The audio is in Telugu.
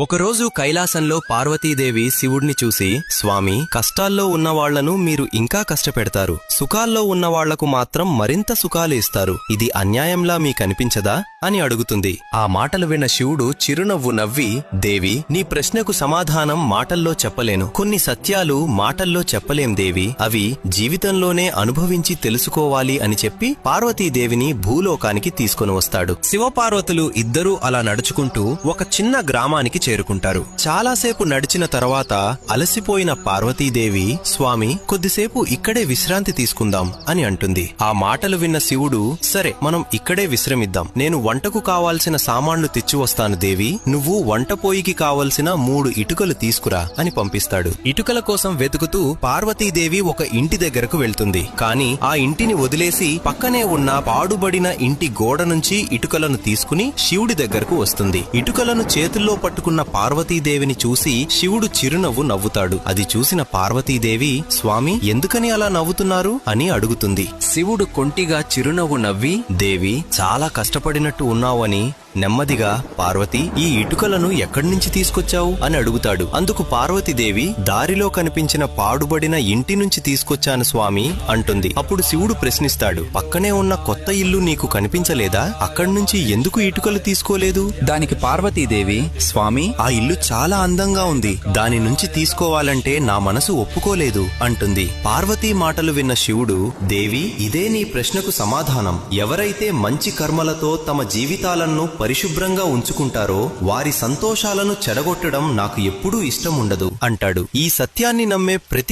ఒకరోజు కైలాసంలో పార్వతీదేవి శివుడిని చూసి, స్వామి, కష్టాల్లో ఉన్నవాళ్లను మీరు ఇంకా కష్టపెడతారు, సుఖాల్లో ఉన్నవాళ్లకు మాత్రం మరింత సుఖాలు ఇస్తారు, ఇది అన్యాయంలా మీకనిపించదా అని అడుగుతుంది. ఆ మాటలు విన్న శివుడు చిరునవ్వు నవ్వి, దేవి, నీ ప్రశ్నకు సమాధానం మాటల్లో చెప్పలేను. కొన్ని సత్యాలు మాటల్లో చెప్పలేం దేవి, అవి జీవితంలోనే అనుభవించి తెలుసుకోవాలి అని చెప్పి పార్వతీదేవిని భూలోకానికి తీసుకుని వస్తాడు. శివపార్వతులు ఇద్దరూ అలా నడుచుకుంటూ ఒక చిన్న గ్రామానికి చేరుకుంటారు. చాలాసేపు నడిచిన తర్వాత అలసిపోయిన పార్వతీదేవి, స్వామి, కొద్దిసేపు ఇక్కడే విశ్రాంతి తీసుకుందాం అని అంటుంది. ఆ మాటలు విన్న శివుడు, సరే, మనం ఇక్కడే విశ్రమిద్దాం. నేను వంటకు కావాల్సిన సామాన్లు తెచ్చి వస్తాను దేవి, నువ్వు వంట పోయికి కావలసిన 3 ఇటుకలు తీసుకురా అని పంపిస్తాడు. ఇటుకల కోసం వెతుకుతూ పార్వతీదేవి ఒక ఇంటి దగ్గరకు వెళ్తుంది. కాని ఆ ఇంటిని వదిలేసి పక్కనే ఉన్న పాడుబడిన ఇంటి గోడ నుంచి ఇటుకలను తీసుకుని శివుడి దగ్గరకు వస్తుంది. ఇటుకలను చేతుల్లో పట్టుకున్న పార్వతీదేవిని చూసి శివుడు చిరునవ్వు నవ్వుతాడు. అది చూసిన పార్వతీదేవి, స్వామి, ఎందుకని అలా నవ్వుతున్నారు అని అడుగుతుంది. శివుడు కొంటిగా చిరునవ్వు నవ్వి, దేవి, చాలా కష్టపడినట్టు ఉన్నావని నెమ్మదిగా, పార్వతి, ఈ ఇటుకలను ఎక్కడి నుంచి తీసుకొచ్చావు అని అడుగుతాడు. అందుకు పార్వతీదేవి, దారిలో కనిపించిన పాడుబడిన ఇంటి నుంచి తీసుకొచ్చాను స్వామి అంటుంది. అప్పుడు శివుడు ప్రశ్నిస్తాడు, పక్కనే ఉన్న కొత్త ఇల్లు నీకు కనిపించలేదా? అక్కడి నుంచి ఎందుకు ఇటుకలు తీసుకోలేదు? దానికి పార్వతీదేవి, స్వామి, ఆ ఇల్లు చాలా అందంగా ఉంది, దాని నుంచి తీసుకోవాలంటే నా మనసు ఒప్పుకోలేదు అంటుంది. పార్వతీ మాటలు విన్న శివుడు, దేవి, ఇదే నీ ప్రశ్నకు సమాధానం. ఎవరైతే మంచి కర్మలతో తమ జీవితాలను పరిశుభ్రంగా ఉంచుకుంటారో వారి సంతోషాలను చెడగొట్టడం నాకు ఎప్పుడూ ఇష్టం ఉండదు అంటాడు. ఈ సత్యాన్ని నమ్మే ప్రతి